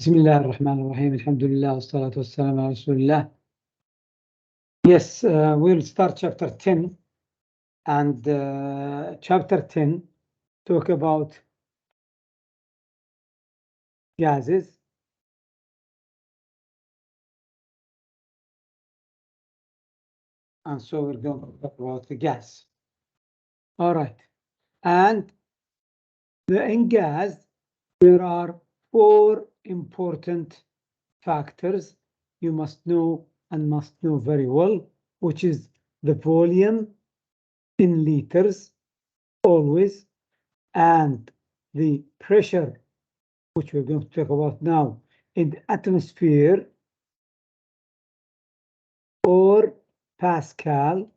بسم الله الرحمن الرحيم الحمد لله والصلاة والسلام على رسول الله. Yes, we'll start chapter 10 and chapter 10 talk about gases. And so we're going to talk about the gas. All right. And in gas, there are 4 important factors you must know and must know very well, which is the volume in liters always, and the pressure, which we're going to talk about now, in the atmosphere or Pascal,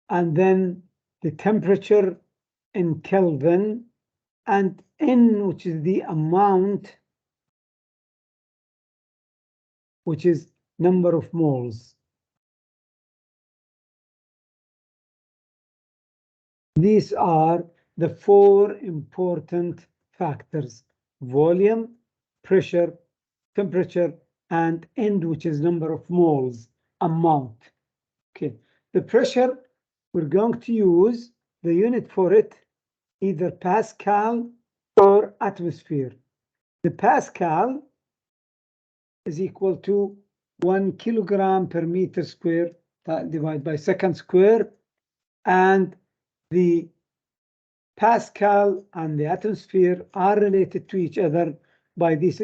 and then the temperature in Kelvin, and N, which is the amount, which is number of moles. These are the 4 important factors: volume, pressure, temperature, and N, which is number of moles, amount. Okay, the pressure, we're going to use the unit for it, either Pascal or atmosphere. The Pascal is equal to 1 kilogram per meter square divided by second square, and the Pascal and the atmosphere are related to each other by this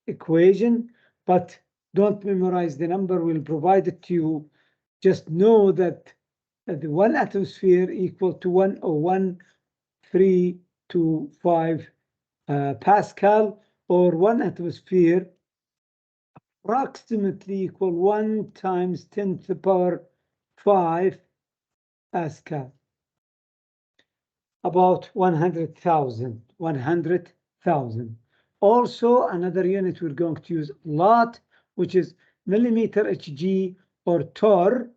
equation, but don't memorize the number, we'll provide it to you. Just know that the 1 atmosphere equal to 101.325 Pascal, or 1 atmosphere approximately equal 1 times 10 to the power 5 Pascal. About 100,000. Also, another unit we're going to use a lot, which is millimeter Hg or torr.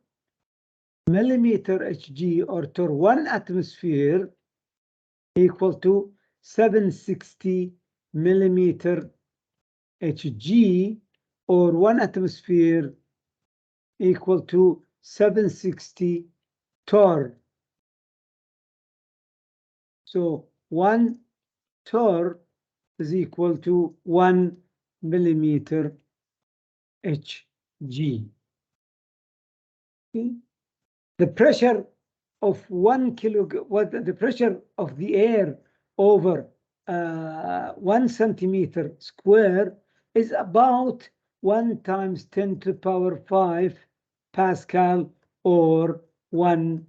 Millimeter Hg or torr, 1 atmosphere equal to 760 millimeter Hg, or 1 atmosphere equal to 760 torr. So 1 torr is equal to 1 millimeter Hg. Okay. The pressure of 1 kilogram, the pressure of the air over 1 centimeter square is about 1 times 10 to the power 5 Pascal, or 1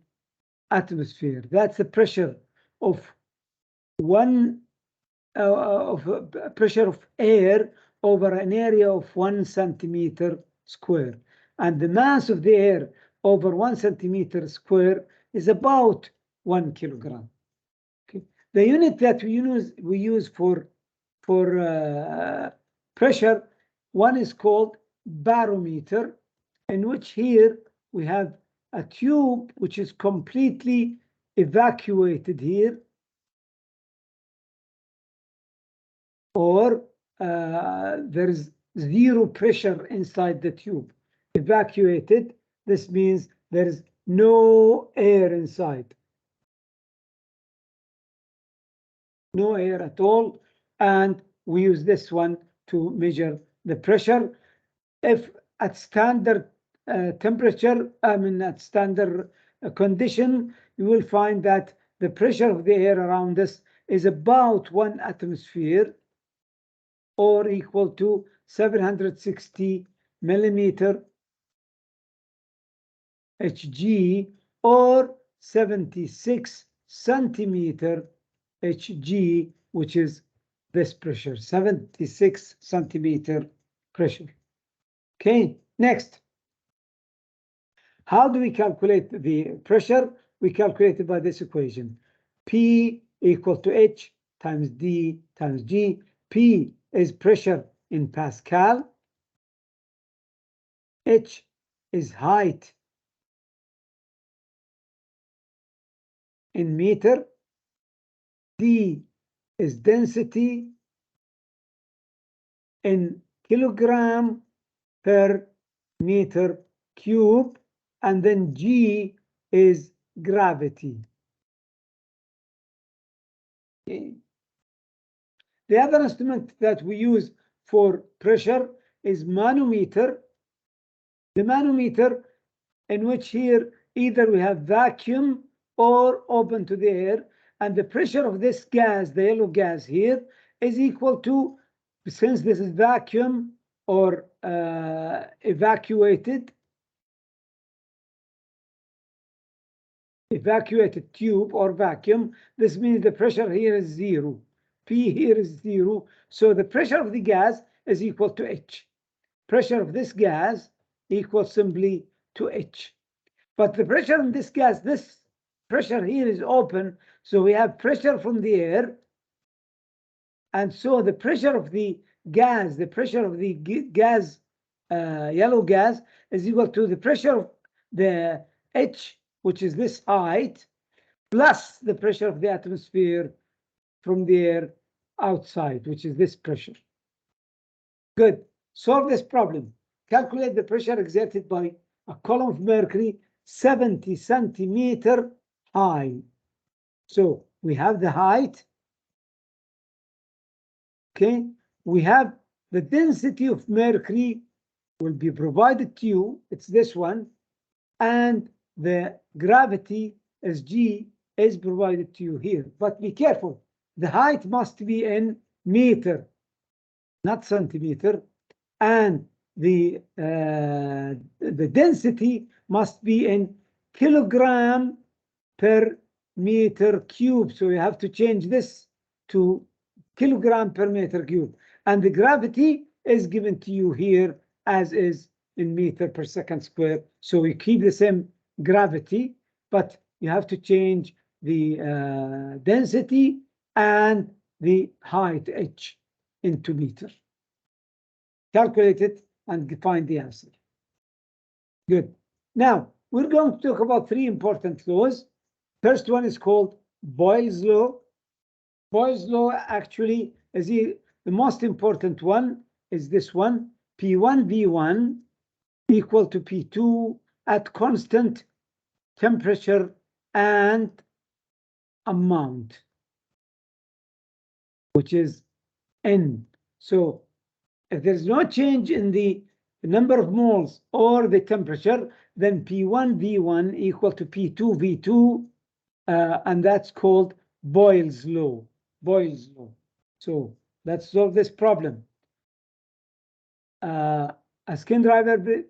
atmosphere. That's the pressure of pressure of air over an area of 1 centimeter square, and the mass of the air over 1 centimeter square is about 1 kilogram. Okay. The unit that we use for pressure, one is called barometer, in which here we have a tube which is completely evacuated here, or there is 0 pressure inside the tube. Evacuated, this means there is no air inside. No air at all, and we use this one to measure the pressure. If at standard temperature, at standard condition, you will find that the pressure of the air around us is about 1 atmosphere, or equal to 760 millimeter Hg, or 76 centimeter Hg, which is this pressure, 76 centimeter pressure. Okay, next. How do we calculate the pressure? We calculate it by this equation. P equal to H times D times G. P is pressure in Pascal. H is height in meter. D is density in kilogram per meter cube, and then G is gravity. Okay. The other instrument that we use for pressure is manometer. The manometer, in which here either we have vacuum or open to the air, and the pressure of this gas, the yellow gas here, is equal to, since this is vacuum or evacuated tube or vacuum, this means the pressure here is 0. P here is 0. So the pressure of the gas is equal to H. Pressure of this gas equals simply to H. But the pressure in this gas, this pressure here is open. So we have pressure from the air. And so the pressure of the gas, yellow gas, is equal to the pressure of the H, which is this height, plus the pressure of the atmosphere from the air outside, which is this pressure. Good. Solve this problem. Calculate the pressure exerted by a column of mercury 70 centimeter high. So we have the height. Okay. We have the density of mercury will be provided to you. It's this one. And the gravity as G is provided to you here. But be careful. The height must be in meter, not centimeter. And the density must be in kilogram per meter cube. So you have to change this to kilogram per meter cube. And the gravity is given to you here as is in meter per second square. So we keep the same gravity, but you have to change the density and the height H into meter. Calculate it and find the answer. Good. Now, we're going to talk about 3 important laws. First one is called Boyle's law. Boyle's law actually is the most important one is this one, P1 V1 equal to P2 at constant temperature and amount, which is N. So if there's no change in the number of moles or the temperature, then P1 V1 equal to P2 V2, and that's called Boyle's law. Boyle's law. So let's solve this problem. A skin driver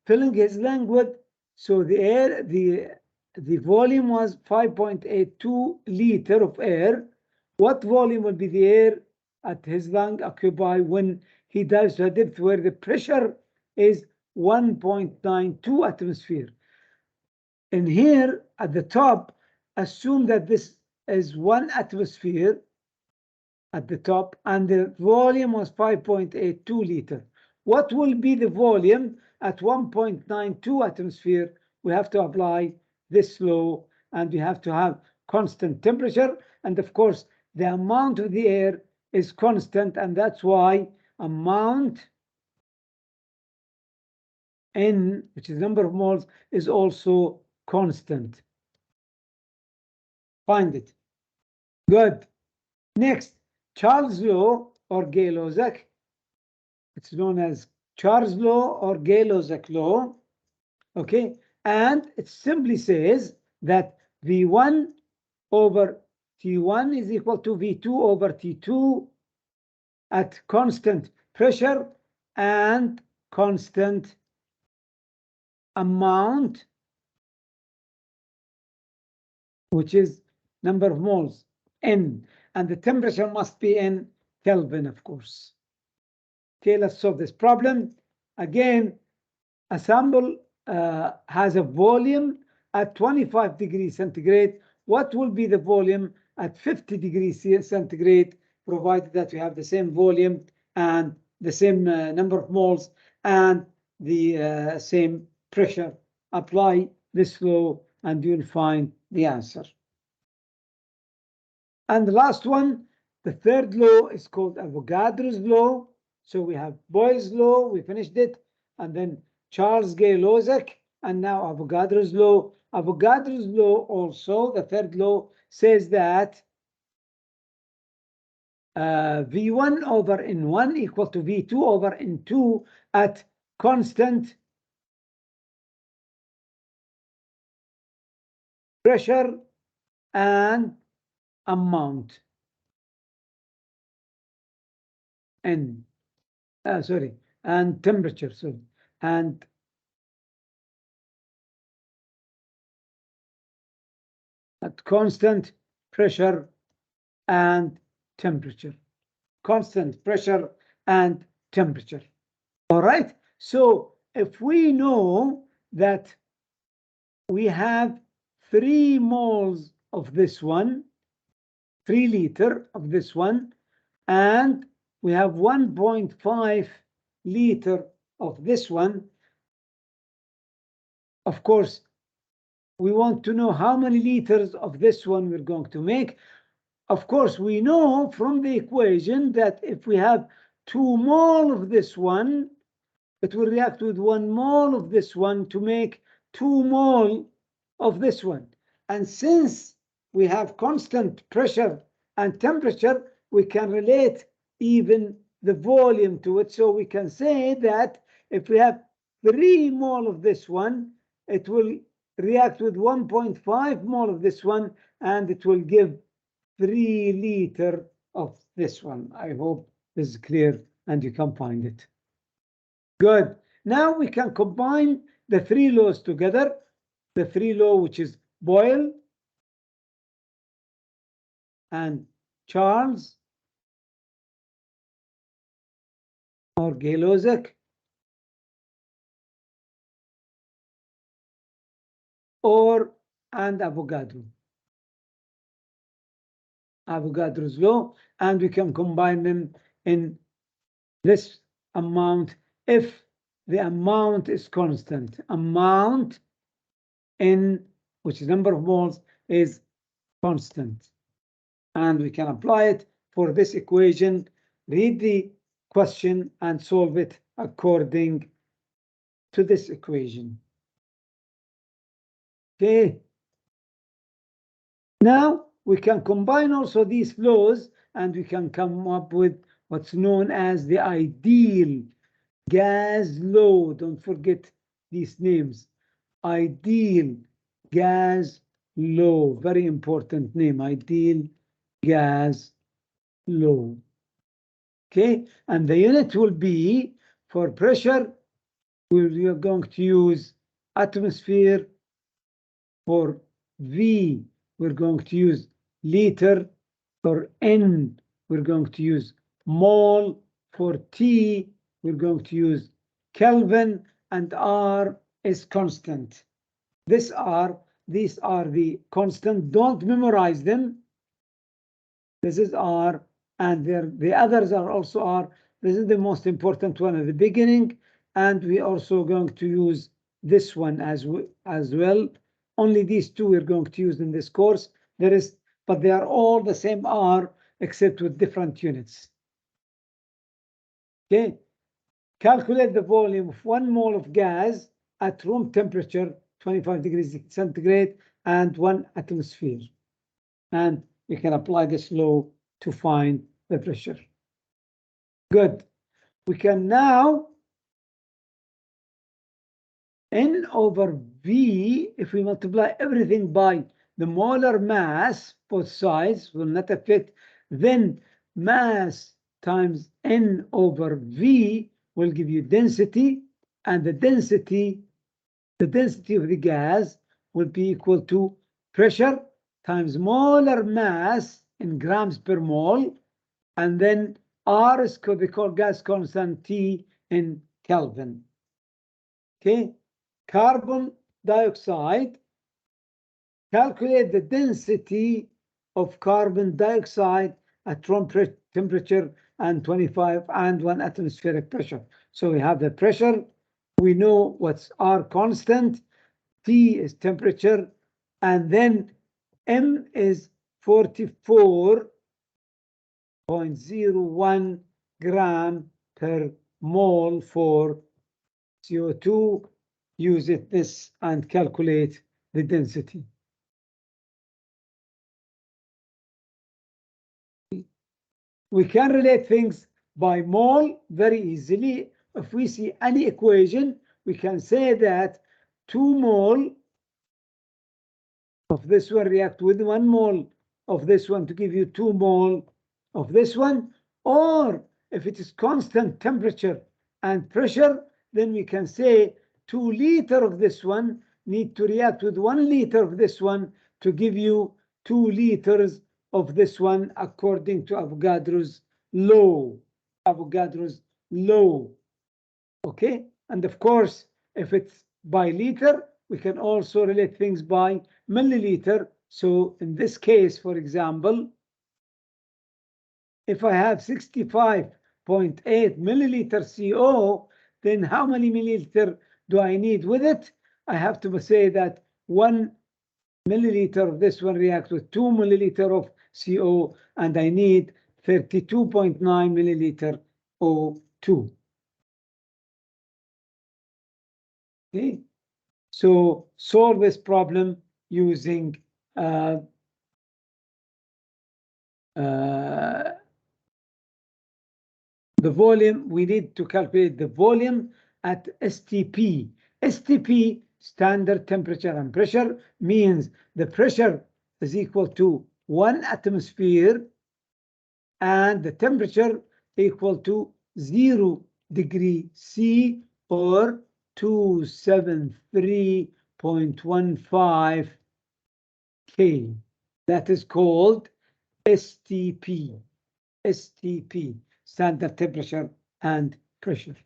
filling his lung with, so the volume was 5.82 liter of air. What volume will be the air at his lung occupy when he dives to a depth where the pressure is 1.92 atmosphere? And here at the top, assume that this is 1 atmosphere at the top and the volume was 5.82 liter. What will be the volume at 1.92 atmosphere? We have to apply this law and we have to have constant temperature. And of course, the amount of the air is constant, and that's why amount N, which is number of moles, is also constant. Find it. Good. Next, Charles' law or Gay-Lussac. It's known as Charles' law or Gay-Lussac law. Okay, and it simply says that V1 over T1 is equal to V2 over T2 at constant pressure and constant amount, which is number of moles, N, and the temperature must be in Kelvin, of course. Okay, let's solve this problem. Again, a sample has a volume at 25 degrees centigrade. What will be the volume at 50 degrees centigrade, provided that we have the same volume and the same number of moles and the same pressure? Apply this law and you'll find the answer. And the last one, the third law, is called Avogadro's law. So we have Boyle's law, we finished it, and then Charles Gay-Lussac, and now Avogadro's law. Avogadro's law also, the third law, says that V1 over N1 equal to V2 over N2 at constant pressure and amount. And temperature, and at constant pressure and temperature. Constant pressure and temperature. All right. So if we know that we have 3 moles of this one, 3 liter of this one, and we have 1.5 liter of this one, of course, we want to know how many liters of this one we're going to make. Of course, we know from the equation that if we have 2 mole of this one, it will react with 1 mole of this one to make 2 mole of this one. And since we have constant pressure and temperature, we can relate even the volume to it. So we can say that if we have 3 mole of this one, it will react with 1.5 mole of this one, and it will give 3 liter of this one. I hope this is clear and you can find it. Good. Now we can combine the 3 laws together. The 3 law, which is Boyle and Charles or Gay-Lussac, and Avogadro's law, and we can combine them in this amount if the amount is constant. Amount in which is number of moles is constant, and we can apply it for this equation. Read the question and solve it according to this equation. Okay. Now we can combine also these laws, and we can come up with what's known as the ideal gas law. Don't forget these names. Ideal gas law, very important name, ideal gas law. Okay, and the unit will be for pressure, we are going to use atmosphere. For V, we're going to use liter. For N, we're going to use mole. For T, we're going to use Kelvin, and R is constant. These are the constant. Don't memorize them. This is R, and the others are also R. This is the most important one at the beginning, and we also going to use this one as well. Only these two we're going to use in this course. But they are all the same R, except with different units. Okay, calculate the volume of 1 mole of gas at room temperature, 25 degrees centigrade, and 1 atmosphere. And you can apply this law to find the pressure. Good. We can now N over V, if we multiply everything by the molar mass, both sides will not affect, then mass times N over V will give you density, and the density of the gas will be equal to pressure times molar mass in grams per mole, and then R is the gas constant, T in Kelvin. Okay, carbon dioxide. Calculate the density of carbon dioxide at room temperature and 25 and 1 atmospheric pressure. So we have the pressure. We know what's R constant. T is temperature, and then M is 44.01 gram per mole for CO2. Use this and calculate the density. We can relate things by mole very easily. If we see any equation, we can say that 2 mole of this one react with 1 mole of this one to give you 2 mole of this one. Or if it is constant temperature and pressure, then we can say 2 liters of this one need to react with 1 liter of this one to give you 2 liters of this one, according to Avogadro's law. Okay, and of course, if it's by liter, we can also relate things by milliliter. So in this case, for example, if I have 65.8 milliliter CO, then how many milliliter do I need with it? I have to say that 1 milliliter of this one reacts with 2 milliliter of CO, and I need 32.9 milliliter O2. Okay, so solve this problem using the volume. We need to calculate the volume at STP. STP, standard temperature and pressure, means the pressure is equal to 1 atmosphere and the temperature equal to 0 degree C, or 273.15 K. That is called STP. STP, standard temperature and pressure.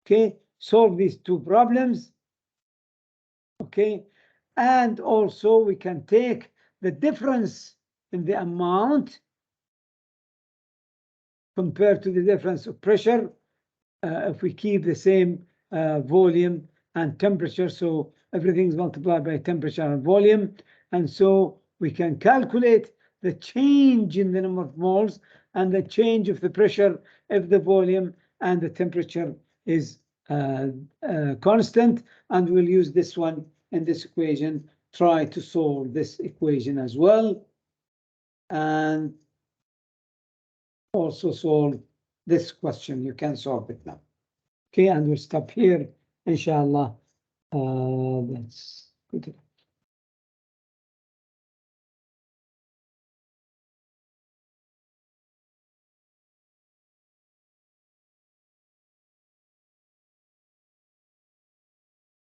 Okay, solve these two problems. Okay, and also we can take the difference in the amount compared to the difference of pressure if we keep the same volume and temperature. So everything is multiplied by temperature and volume, and so we can calculate the change in the number of moles and the change of the pressure if the volume and the temperature is constant, and we'll use this one in this equation. Try to solve this equation as well, and also solve this question. You can solve it now. Okay, and we'll stop here, inshallah. That's good.